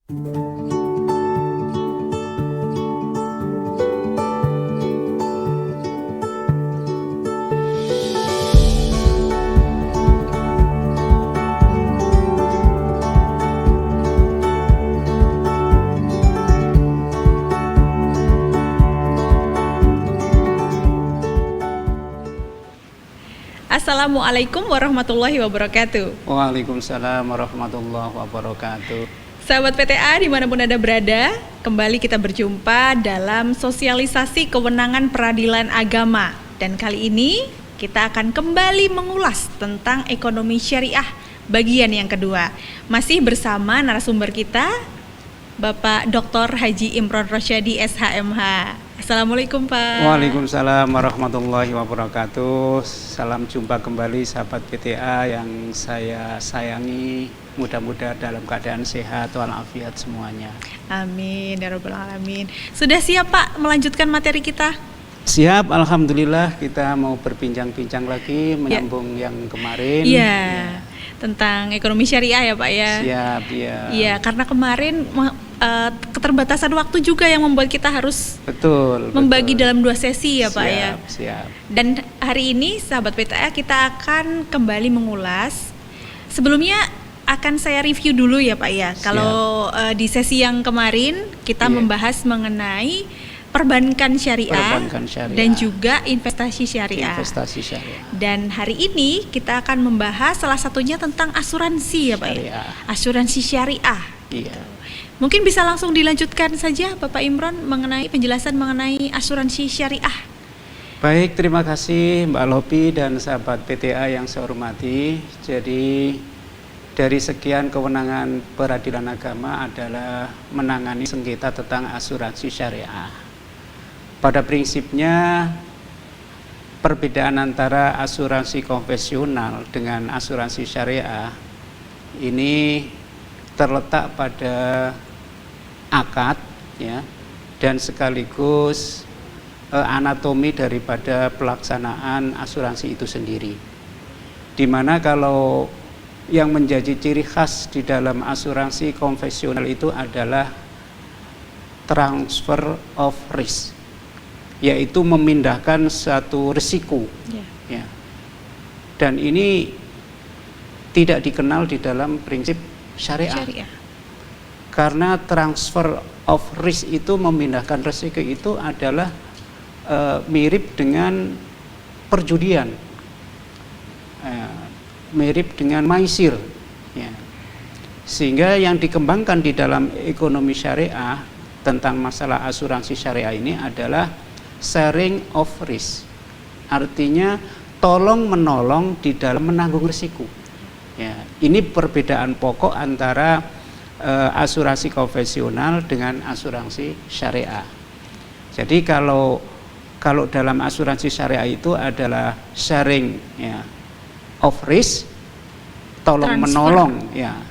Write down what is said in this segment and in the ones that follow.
Assalamualaikum warahmatullahi wabarakatuh. Waalaikumsalam warahmatullahi wabarakatuh. Sahabat PTA dimanapun Anda berada, kembali kita berjumpa dalam sosialisasi kewenangan peradilan agama. Dan kali ini kita akan kembali mengulas tentang ekonomi syariah bagian yang kedua. Masih bersama narasumber kita, Bapak Dr. Haji Imron Rosyadi SHMH. Assalamualaikum Pak. Waalaikumsalam warahmatullahi wabarakatuh. Salam jumpa kembali sahabat PTA yang saya sayangi. Mudah-mudahan dalam keadaan sehat walafiat semuanya. Amin ya rabbal alamin. Sudah siap Pak melanjutkan materi kita? Siap, alhamdulillah. Kita mau berbincang-bincang lagi menyambung yang kemarin. Iya. Tentang ekonomi syariah ya Pak ya. Siap, ya. Iya, karena kemarin keterbatasan waktu juga yang membuat kita harus membagi dalam 2 sesi ya Pak ya. Siap. Dan hari ini sahabat PTA kita akan kembali mengulas. Sebelumnya akan saya review dulu ya Pak ya. Kalau di sesi yang kemarin kita membahas mengenai perbankan syariah dan juga investasi syariah. Dan hari ini kita akan membahas salah satunya tentang asuransi ya Pak ya. Asuransi syariah. Iya. Mungkin bisa langsung dilanjutkan saja Bapak Imron mengenai penjelasan mengenai asuransi syariah. Baik, terima kasih Mbak Lopi dan sahabat PTA yang saya hormati. Jadi dari sekian kewenangan peradilan agama adalah menangani sengketa tentang asuransi syariah. Pada prinsipnya perbedaan antara asuransi konvensional dengan asuransi syariah ini terletak pada akad ya, dan sekaligus anatomi daripada pelaksanaan asuransi itu sendiri. Dimana kalau yang menjadi ciri khas di dalam asuransi konvensional itu adalah transfer of risk, yaitu memindahkan satu risiko ya. Dan ini tidak dikenal di dalam prinsip syariah. Karena transfer of risk itu memindahkan risiko itu adalah mirip dengan perjudian, mirip dengan maisir ya. Sehingga yang dikembangkan di dalam ekonomi syariah tentang masalah asuransi syariah ini adalah sharing of risk, artinya tolong menolong di dalam menanggung risiko ya. Ini perbedaan pokok antara asuransi konvensional dengan asuransi syariah. Jadi kalau dalam asuransi syariah itu adalah sharing ya, of risk, tolong menolong ya,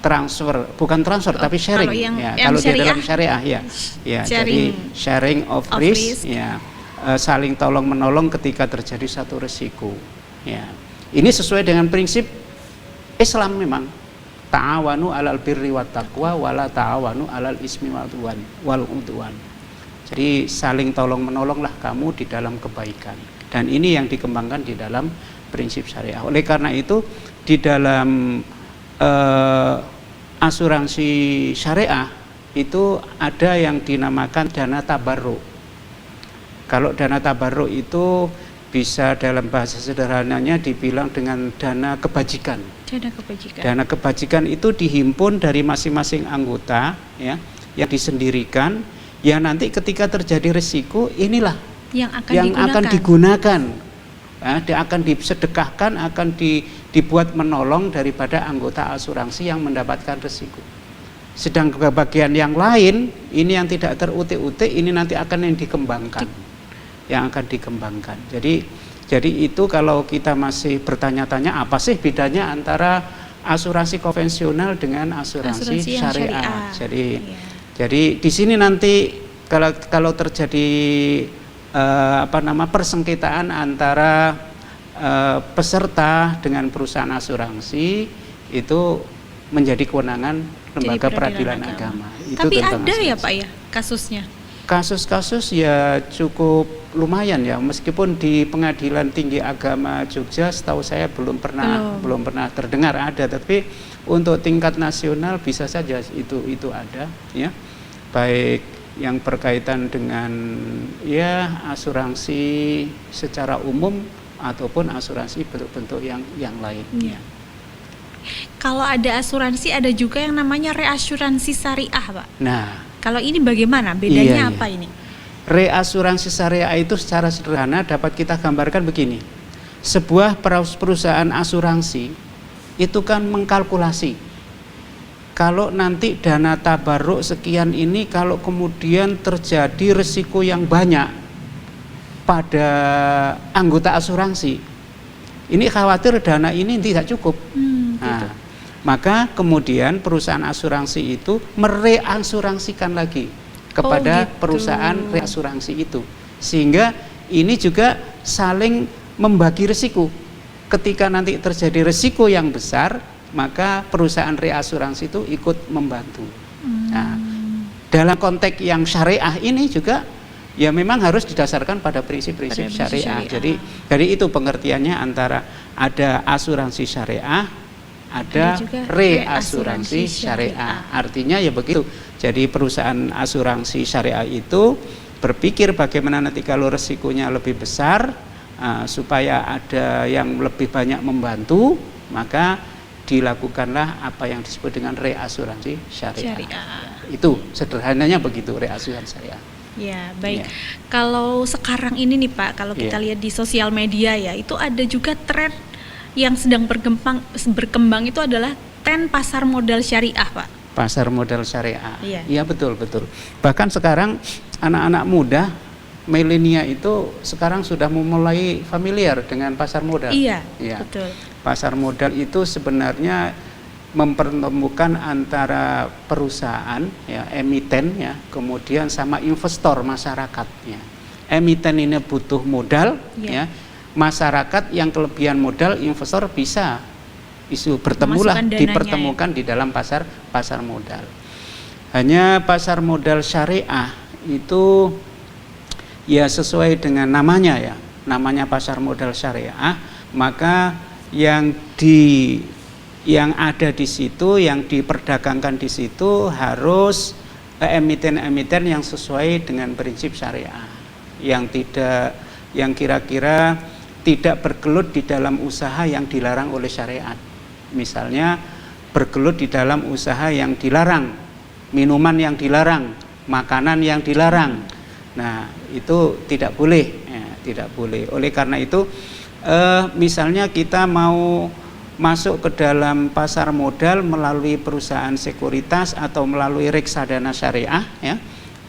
transfer, bukan transfer tapi sharing ya. Kalau di dalam syariah ya, jadi sharing of risk ya, saling tolong menolong ketika terjadi satu risiko ya. Ini sesuai dengan prinsip Islam memang. Ta'awanu 'alal birri wat taqwa wala ta'awanu 'alal ismi wal udwan. Jadi saling tolong menolonglah kamu di dalam kebaikan. Dan ini yang dikembangkan di dalam prinsip syariah. Oleh karena itu di dalam asuransi syariah itu ada yang dinamakan dana tabarruk. Kalau dana tabarruk itu bisa dalam bahasa sederhananya dibilang dengan dana kebajikan. Dana kebajikan itu dihimpun dari masing-masing anggota ya, yang disendirikan, yang nanti ketika terjadi risiko inilah yang akan digunakan ya, akan disedekahkan, akan dibuat menolong daripada anggota asuransi yang mendapatkan risiko. Sedang bagian yang lain ini yang tidak terutik-utik ini nanti akan yang dikembangkan. Jadi itu kalau kita masih bertanya-tanya apa sih bedanya antara asuransi konvensional dengan asuransi syariah. Jadi di sini nanti kalau terjadi persengketaan antara peserta dengan perusahaan asuransi itu menjadi kewenangan lembaga Jadi peradilan agama. Itu Tapi tentang ada ya asuransi. Pak ya kasusnya? Kasus-kasus ya cukup lumayan ya, meskipun di Pengadilan Tinggi Agama Jogja setahu saya belum pernah terdengar ada, tapi untuk tingkat nasional bisa saja itu ada ya, baik yang berkaitan dengan ya asuransi secara umum ataupun asuransi bentuk-bentuk yang lain. Ya. Kalau ada asuransi ada juga yang namanya reasuransi syariah Pak. Nah, kalau ini bagaimana? Bedanya Iya. apa ini? Reasuransi syariah itu secara sederhana dapat kita gambarkan begini. Sebuah perusahaan asuransi itu kan mengkalkulasi. Kalau nanti dana tabarruk sekian ini kalau kemudian terjadi risiko yang banyak pada anggota asuransi, ini khawatir dana ini tidak cukup. Nah, maka kemudian perusahaan asuransi itu mereasuransikan lagi kepada perusahaan reasuransi itu, sehingga ini juga saling membagi risiko. Ketika nanti terjadi risiko yang besar, maka perusahaan reasuransi itu ikut membantu. Nah, dalam konteks yang syariah ini juga ya memang harus didasarkan pada prinsip-prinsip syariah. Jadi itu pengertiannya antara ada asuransi syariah, ada reasuransi syariah. Artinya ya begitu. Jadi perusahaan asuransi syariah itu berpikir bagaimana nanti kalau resikonya lebih besar, supaya ada yang lebih banyak membantu, maka dilakukanlah apa yang disebut dengan reasuransi syariah. Itu sederhananya begitu, reasuransi syariah. Ya, baik. Kalau sekarang ini nih Pak, kalau kita lihat di sosial media ya, itu ada juga tren yang sedang berkembang itu adalah tren pasar modal syariah, Pak. Pasar modal syariah. Iya, betul. Bahkan sekarang anak-anak muda milenia itu sekarang sudah memulai familiar dengan pasar modal. Iya, betul. Pasar modal itu sebenarnya mempertemukan antara perusahaan ya, emiten ya, kemudian sama investor masyarakat ya. Emiten ini butuh modal ya. Masyarakat yang kelebihan modal, investor bisa bertemulah, dipertemukan di dalam pasar modal. Hanya pasar modal syariah itu ya sesuai dengan namanya ya, namanya pasar modal syariah, maka yang ada di situ, yang diperdagangkan di situ harus emiten-emiten yang sesuai dengan prinsip syariah, yang kira-kira tidak bergelut di dalam usaha yang dilarang oleh syariat. Misalnya bergelut di dalam usaha yang dilarang, minuman yang dilarang, makanan yang dilarang. Nah, itu tidak boleh ya, tidak boleh. Oleh karena itu misalnya kita mau masuk ke dalam pasar modal melalui perusahaan sekuritas atau melalui reksadana syariah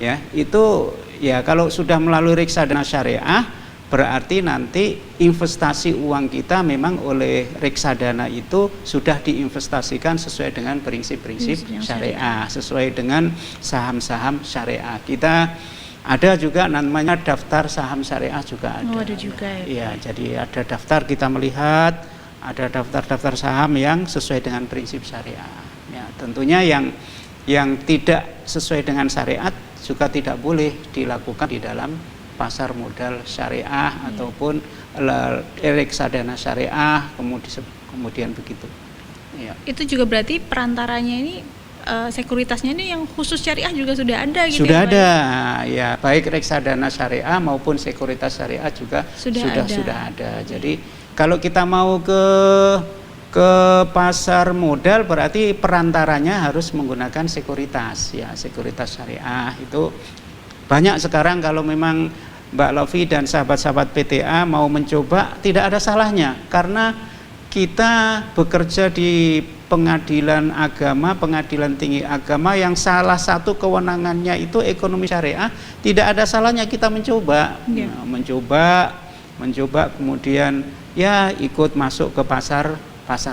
ya itu ya, kalau sudah melalui reksadana syariah berarti nanti investasi uang kita memang oleh reksadana itu sudah diinvestasikan sesuai dengan prinsip-prinsip syariah, sesuai dengan saham-saham syariah. Kita ada juga namanya daftar saham syariah juga ada. Oh, ada juga ya. Iya, jadi ada daftar, kita melihat ada daftar-daftar saham yang sesuai dengan prinsip syariah. Ya, tentunya yang tidak sesuai dengan syariat juga tidak boleh dilakukan di dalam pasar modal syariah ataupun reksadana syariah, kemudian begitu. Ya. Itu juga berarti perantaranya ini sekuritasnya ini yang khusus syariah juga sudah ada gitu. Sudah ada ya, baik reksadana syariah maupun sekuritas syariah juga sudah ada. Jadi kalau kita mau ke pasar modal berarti perantaranya harus menggunakan sekuritas ya, sekuritas syariah. Itu banyak sekarang. Kalau memang Mbak Lofi dan sahabat-sahabat PTA mau mencoba, tidak ada salahnya, karena kita bekerja di pengadilan agama, pengadilan tinggi agama yang salah satu kewenangannya itu ekonomi syariah. Tidak ada salahnya kita mencoba, mencoba kemudian ya ikut masuk ke pasar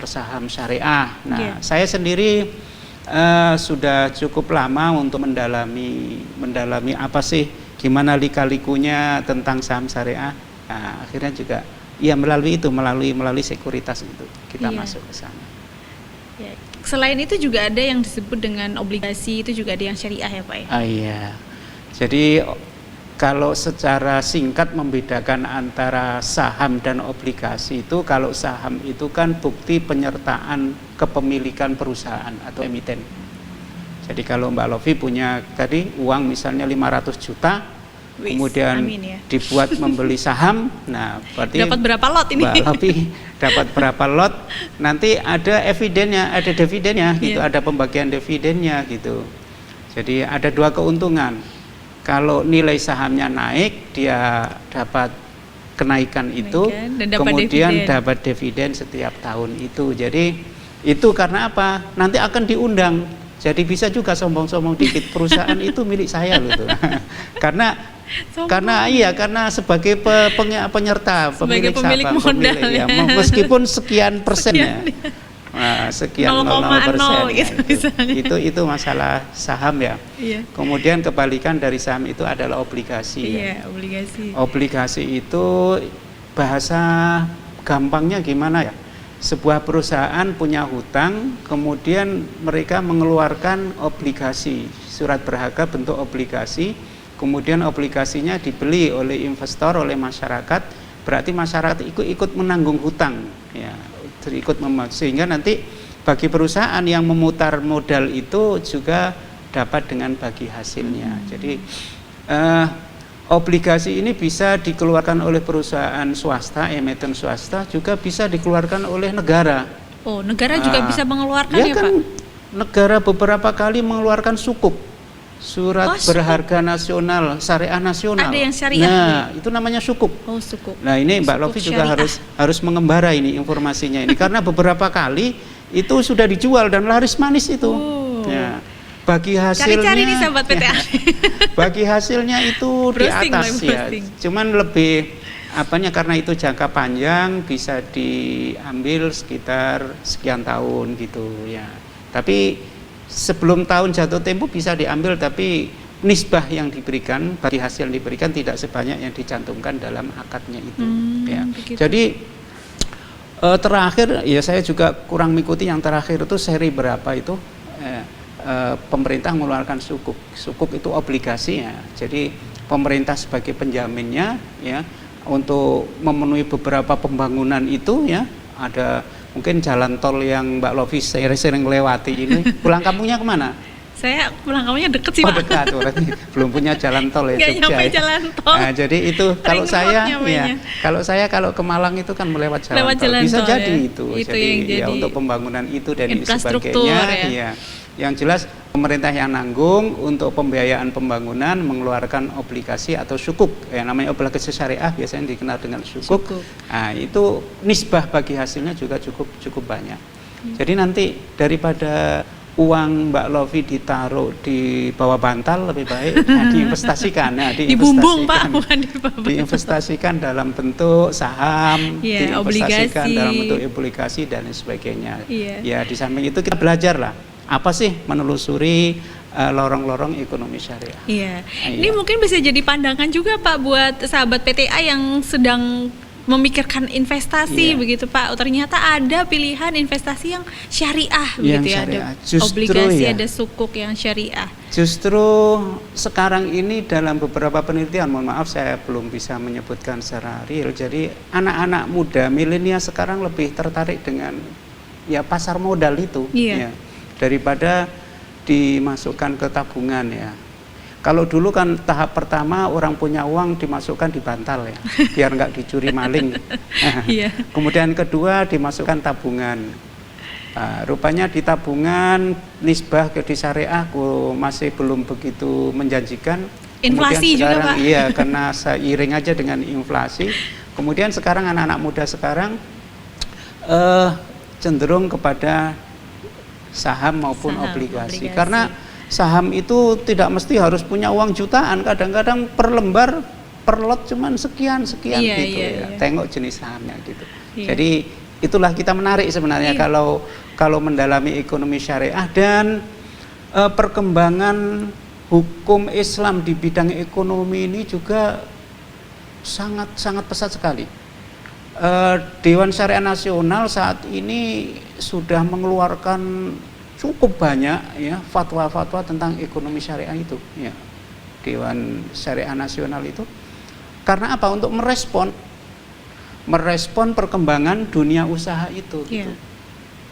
saham syariah. Nah, saya sendiri sudah cukup lama untuk mendalami apa sih, gimana lika-likunya tentang saham syariah. Nah, akhirnya juga ya melalui sekuritas itu kita masuk ke sana. Ya. selain itu juga ada yang disebut dengan obligasi, itu juga ada yang syariah ya Pak ya? Iya. Jadi kalau secara singkat membedakan antara saham dan obligasi itu, kalau saham itu kan bukti penyertaan kepemilikan perusahaan atau emiten. Jadi kalau Mbak Lofi punya tadi uang misalnya 500 juta, kemudian amin ya. dibuat membeli saham, nah berarti Dapat berapa lot ini? Mbak Lofi dapat berapa lot, nanti ada evidennya, ada dividennya gitu, Iya. ada pembagian dividennya gitu. Jadi ada dua keuntungan. Kalau nilai sahamnya naik, dia dapat kenaikan itu, Dan dapat kemudian dividen. dapat dividen setiap tahun itu. Jadi itu karena apa? Nanti akan diundang. Jadi bisa juga sombong-sombong dikit, perusahaan itu milik saya loh tuh. karena sebagai penyerta, Sebagai pemilik saham, modal ya, ya. meskipun sekian persen ya. Sekian 0,0 ya, gitu misalnya. itu masalah saham ya. Iya. Kemudian kebalikan dari saham itu adalah obligasi ya. Iya, obligasi. Obligasi itu bahasa gampangnya gimana ya? Sebuah perusahaan punya hutang, kemudian mereka mengeluarkan obligasi, surat berharga bentuk obligasi, kemudian obligasinya dibeli oleh investor, oleh masyarakat, berarti masyarakat ikut menanggung hutang ya. Sehingga nanti bagi perusahaan yang memutar modal itu juga dapat dengan bagi hasilnya. Jadi obligasi ini bisa dikeluarkan oleh perusahaan swasta, emiten swasta, juga bisa dikeluarkan oleh negara. Oh, negara juga bisa mengeluarkan Ya ya kan, Pak? negara beberapa kali mengeluarkan sukuk, surat berharga nasional, syariah nasional. Ada yang syariah. Nah, itu namanya sukuk. Oh, sukuk. Nah, ini Mbak Sukuk Lofi juga syariah. harus mengembara ini informasinya ini karena beberapa kali itu sudah dijual dan laris manis itu. Oh. Ya. Bagi hasilnya, Cari-cari nih sahabat PTA. bagi hasilnya itu di Browsing, atas ya. browsing. Cuman lebih apanya karena itu jangka panjang bisa diambil sekitar sekian tahun gitu ya. Tapi sebelum tahun jatuh tempo bisa diambil, tapi nisbah yang diberikan, bagi hasil yang diberikan tidak sebanyak yang dicantumkan dalam akadnya itu. Ya. Begitu. Jadi terakhir ya saya juga kurang mengikuti yang terakhir itu seri berapa itu pemerintah mengeluarkan sukuk. Sukuk itu obligasi ya. Jadi pemerintah sebagai penjaminnya ya untuk memenuhi beberapa pembangunan itu ya. Ada mungkin jalan tol yang Mbak Lofi sering lewati ini. Pulang kampungnya kemana? Saya pulang kampungnya deket sih Pak. Dekat, berarti belum punya jalan tol ya. Nggak Jogja, nyampe ya. jalan tol. Nah, jadi itu kalau Ring road saya nyampainya. ya, kalau ke Malang itu kan melewat jalan Lewat tol. jalan Bisa tol, jadi ya. itu. Itu jadi yang ya jadi untuk pembangunan itu dan infrastruktur, sebagainya ya. Yang jelas pemerintah yang nanggung untuk pembiayaan pembangunan mengeluarkan obligasi atau sukuk. Yang namanya obligasi syariah biasanya dikenal dengan sukuk. Nah, itu nisbah bagi hasilnya juga cukup banyak. Jadi nanti daripada uang Mbak Lofi ditaruh di bawah bantal lebih baik diinvestasikan. Nah, Dibumbung Pak, bukan di bawah bantal. Diinvestasikan dalam bentuk saham, Ya, diinvestasikan obligasi. dalam bentuk obligasi dan sebagainya. Iya. Ya, di samping itu kita belajar lah apa sih menelusuri lorong-lorong ekonomi syariah. Iya. Iya. Ini mungkin bisa jadi pandangan juga Pak buat sahabat PTA yang sedang memikirkan investasi Iya. begitu Pak. Ternyata ada pilihan investasi yang syariah Yang begitu ya. syariah. Ada Justru obligasi, ya. ada sukuk yang syariah. Justru sekarang ini dalam beberapa penelitian, mohon maaf saya belum bisa menyebutkan secara real. Jadi anak-anak muda milenial sekarang lebih tertarik dengan ya pasar modal itu, Iya. ya, daripada dimasukkan ke tabungan ya. Kalau dulu kan tahap pertama orang punya uang dimasukkan di bantal ya, biar nggak dicuri maling. Iya. Kemudian kedua dimasukkan tabungan. Rupanya di tabungan nisbah ke di syariah masih belum begitu menjanjikan. Inflasi Kemudian juga, sekarang, Pak. Iya, karena seiring aja dengan inflasi. Kemudian sekarang anak-anak muda sekarang cenderung kepada saham maupun Saham, obligasi. obligasi. Karena saham itu tidak mesti harus punya uang jutaan. Kadang-kadang per lembar, per lot cuman sekian Iya, gitu iya, ya. iya. Tengok jenis sahamnya gitu. Iya. Jadi itulah kita menarik sebenarnya Iya. kalau mendalami ekonomi syariah dan perkembangan hukum Islam di bidang ekonomi ini juga sangat pesat sekali. Dewan Syariah Nasional saat ini sudah mengeluarkan cukup banyak ya fatwa-fatwa tentang ekonomi syariah itu ya. Dewan Syariah Nasional itu karena apa? Untuk merespon perkembangan dunia usaha itu gitu.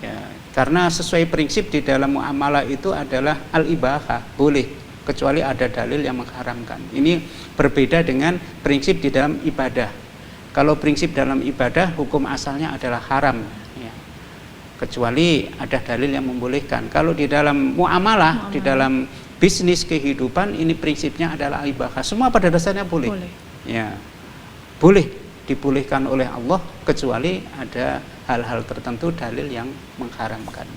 Ya, karena sesuai prinsip di dalam muamalah itu adalah al-ibahah, boleh kecuali ada dalil yang mengharamkan. Ini berbeda dengan prinsip di dalam ibadah. Kalau prinsip dalam ibadah hukum asalnya adalah haram ya. Kecuali ada dalil yang membolehkan. Kalau di dalam muamalah, di dalam bisnis kehidupan ini prinsipnya adalah ibahah. Semua pada dasarnya boleh. Ya. Boleh dibolehkan oleh Allah kecuali ada hal-hal tertentu dalil yang mengharamkan.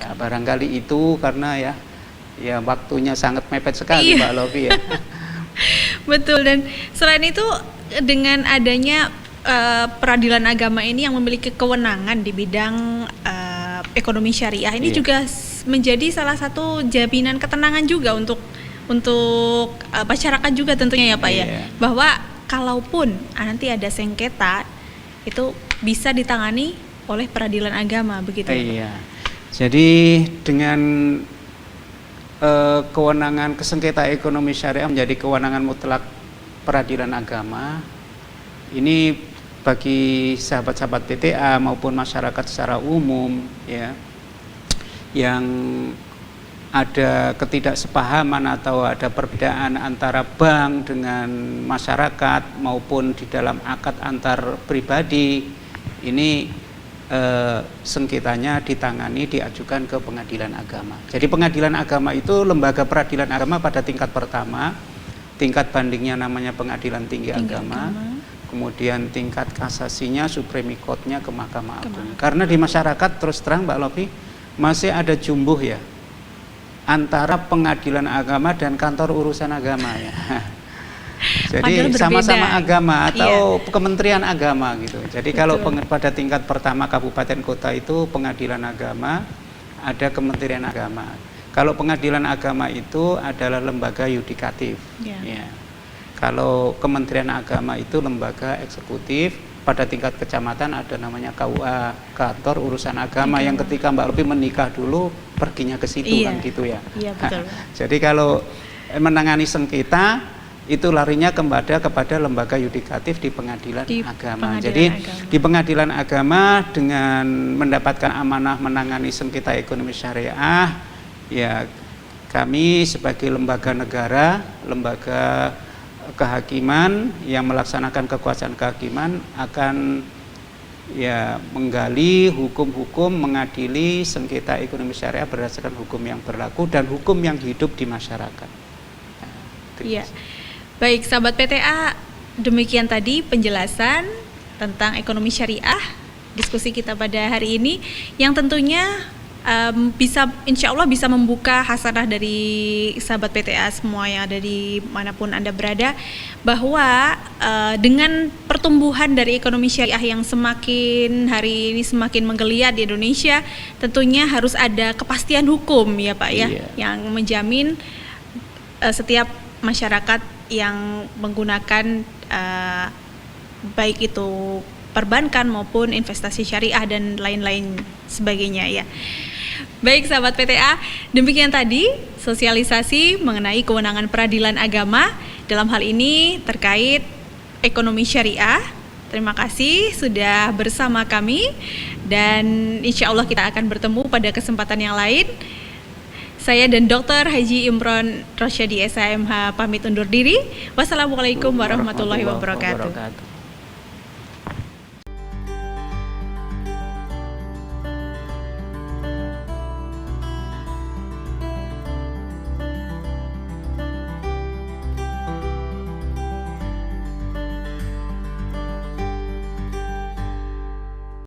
Ya, barangkali itu karena ya waktunya sangat mepet sekali Mbak Lofi ya. Betul, dan selain itu dengan adanya peradilan agama ini yang memiliki kewenangan di bidang ekonomi syariah ini juga menjadi salah satu jaminan ketenangan juga untuk masyarakat juga tentunya ya Pak ya, bahwa kalaupun nanti ada sengketa itu bisa ditangani oleh peradilan agama begitu. Iya. Jadi dengan kewenangan kesengketa ekonomi syariah menjadi kewenangan mutlak peradilan agama, ini bagi sahabat-sahabat PTA maupun masyarakat secara umum ya yang ada ketidaksepahaman atau ada perbedaan antara bank dengan masyarakat maupun di dalam akad antar pribadi, ini sengketanya ditangani, diajukan ke pengadilan agama. Jadi pengadilan agama itu lembaga peradilan agama pada tingkat pertama, tingkat bandingnya namanya pengadilan tinggi agama. Kemudian tingkat kasasinya Supreme Court-nya ke Mahkamah Agung. Karena di masyarakat terus terang Mbak Lofi masih ada jumbuh ya antara pengadilan agama dan kantor urusan agama ya. Jadi sama-sama agama atau kementerian agama gitu. Jadi kalau pada tingkat pertama kabupaten kota itu pengadilan agama, ada kementerian agama. Kalau pengadilan agama itu adalah lembaga yudikatif. Ya. Kalau kementerian agama itu lembaga eksekutif. Pada tingkat kecamatan ada namanya KUA, kantor urusan agama, yang ketika Mbak Lofi menikah dulu perginya ke situ kan gitu ya. Iya betul. Jadi kalau menangani sengketa itu larinya kepada lembaga yudikatif di pengadilan agama. Jadi di pengadilan agama dengan mendapatkan amanah menangani sengketa ekonomi syariah, ya kami sebagai lembaga negara, lembaga kehakiman yang melaksanakan kekuasaan kehakiman akan ya menggali hukum-hukum, mengadili sengketa ekonomi syariah berdasarkan hukum yang berlaku dan hukum yang hidup di masyarakat. Iya. Baik sahabat PTA, demikian tadi penjelasan tentang ekonomi syariah, diskusi kita pada hari ini yang tentunya insya Allah bisa membuka hasanah dari sahabat PTA semua yang ada di manapun Anda berada, bahwa dengan pertumbuhan dari ekonomi syariah yang semakin hari ini semakin menggeliat di Indonesia, tentunya harus ada kepastian hukum ya Pak ya, yang menjamin setiap masyarakat yang menggunakan baik itu perbankan maupun investasi syariah dan lain-lain sebagainya ya. Baik sahabat PTA, demikian tadi sosialisasi mengenai kewenangan peradilan agama dalam hal ini terkait ekonomi syariah. Terima kasih sudah bersama kami dan insya Allah kita akan bertemu pada kesempatan yang lain. Saya dan Dr. Haji Imron Rosyadi SHMH pamit undur diri. Wassalamualaikum warahmatullahi wabarakatuh.